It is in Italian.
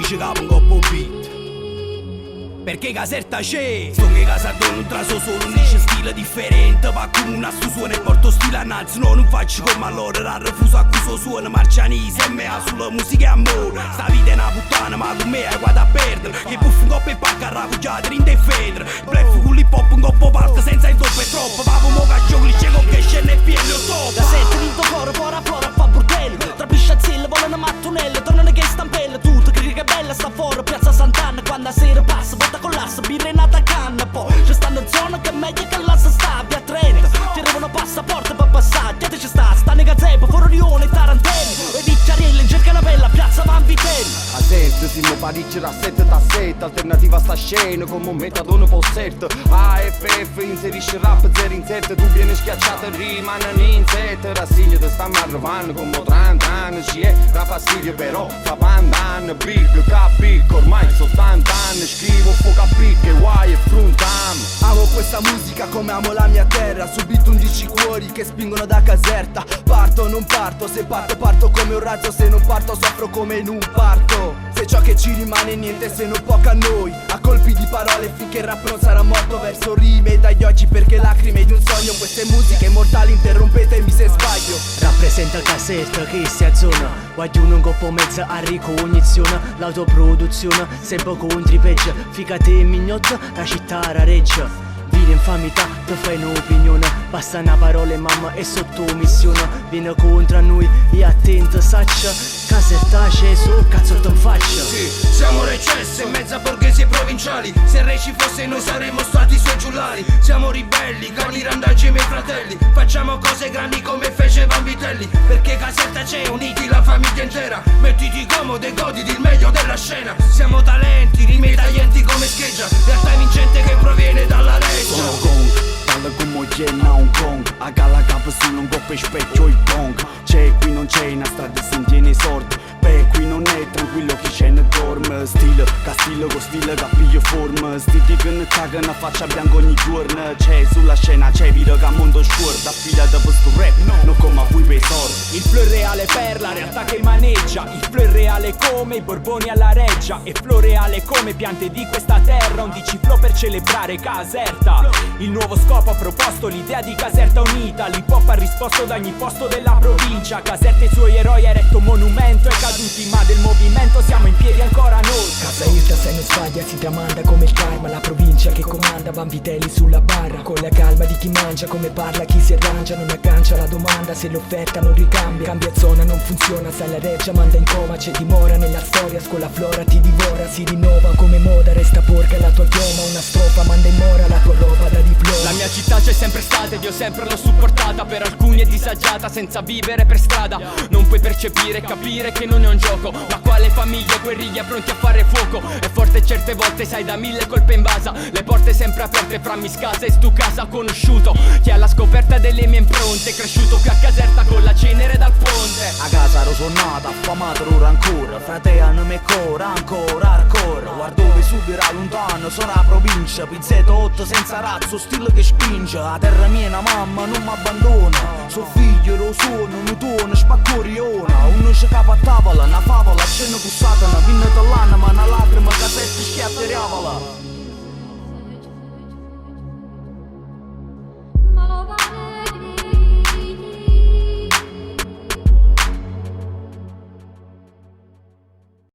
dice capo un coppo beat. Perché Caserta c'è, sto che Caserta non traso solo, dice stile differente. Va come una su suono e porto stile annanzi. No, non faccio come allora, la refuso accuso suono. Marcianese e mea sulla musica e amore. Sta vita è una puttana ma con me hai guarda a perdere. Che buffo un coppo e pacca raccugiate, rinde e federe. Blef con l'hip hop un coppo parte senza il troppo e troppo. Vavo mo caccio cliché con che scende e pieno o top. Da sette vinto coro, fora flora fa bordello. Tra pisciazzelle volano mattonelle, tornano che stampelle. Tutto che bella sta fuori, piazza Sant'Anna. Quando a sera passa, volta con l'asso, birra in nata canna. Poi ci stanno in zona che è meglio che l'assa sta via 30. Ti arrivano passaporti per passare, che ci sta nei gazebo, Fororione e Tarantelli. E di Chiarelli in cerca una bella, piazza Van Vitelli. A sette siamo Parigi da 7 da 7. Alternativa a sta scena come un metadone possetto. AFF inserisce rap zero insert. Tu vieni schiacciato e rimane un insetto. Rassegno te stiamo arrivando come 30 anni. Ci è da fastidio però fa pandan. Big capic ormai sono 80 anni. Scrivo fuoco a picche, guai e fruntam. Amo questa musica come amo la mia terra. Subito 11 cuori che spingono da Caserta. Parto o non parto, se parto parto come un razzo. Se non parto soffro come in un parto. Se ciò che ci rimane niente se non poco a noi. A colpi di parole finché il rap non sarà morto. Verso rime dagli oggi perché lacrime di un sogno. Queste musiche immortali interrompetemi se sbaglio. Rappresenta Caserta che si azzona. Guagliuno un coppo mezza a ricognizione. L'autoproduzione sempre contro i peggio. Ficate e mignotta, la città la reggia. Vire infamità, te fai un'opinione. Basta una parola mamma è sottomissione. Viene contro a noi e attento saccia. Caserta c'è su, cazzo te in faccia. Sì, siamo recesse in mezzo a borghesi provinciali. Se re ci fosse noi saremmo stati i suoi giullari. Siamo ribelli, cani randaggi e miei fratelli. Facciamo cose grandi come fece Van Vitelli. Perché Caserta c'è, uniti la famiglia intera. Mettiti comodo e goditi il meglio della scena. Siamo talenti, rime taglienti come scheggia. Realtà vincente che proviene dalla reggia. Sono Kong, parla come Jenna Hong Kong. A gala capo su un coppo e specchio il pong. C'è qui non c'è una strada si tiene sorte. Beh qui non è tranquillo chi scende e dorme. Stile, castillo con stile capiglio forma. Stiti che ne cagano a faccia bianca ogni giorno. C'è sulla scena c'è vita che a mondo scorda. Affidata per sto rap, non come a voi per sordi. Il flow reale per la realtà che maneggia. Il flow reale come i Borboni alla reggia. E flow reale come piante di questa terra. 11 flow per celebrare Caserta. Il nuovo scopo ha proposto l'idea di Caserta unita. L'hip hop ha risposto da ogni posto della provincia. Caserta e i suoi eroi ha eretto un monumento ai caduti, ma del movimento siamo in piedi ancora noi. Caserta se non sbaglia si tramanda come il karma. La provincia che comanda, Van Vitelli sulla barra. Con la calma di chi mangia, come parla chi si arrangia. Non aggancia la domanda se l'offerta non ricambia. Cambia zona, non funziona, sa la reggia, manda in coma. C'è dimora nella storia, scuola flora ti divora. Si rinnova come moda, resta porca la tua chioma. Una strofa manda in mora la tua roba da diploma. La mia città c'è sempre stata ed io sempre l'ho supportata. Per alcuni è disagiata senza vivere per strada. Non puoi percepire e capire che non è un gioco. Ma quale famiglia, guerriglia pronti a fare fuoco. È forte certe volte sai da 1000 colpe in basa. Le porte sempre aperte fra miscasa e stu casa ho conosciuto. Chi ha la scoperta delle mie impronte. Cresciuto qui a Caserta con la cenere dal ponte. A casa ero sonnata, affamato ora ancora. Fratello non mi cora, ancora hardcore. Guardo dove subirà lontano, sono la provincia. Pizzetto 8 senza razzo, stile che spinge. La terra mia una mamma non mi abbandona. Suo figlio lo suono, non tuono, spacco riona. Uno ci capa a tavola, una favola, cena con satana. Vinne l'anima, una lacrima, Caserta schiatteriavala.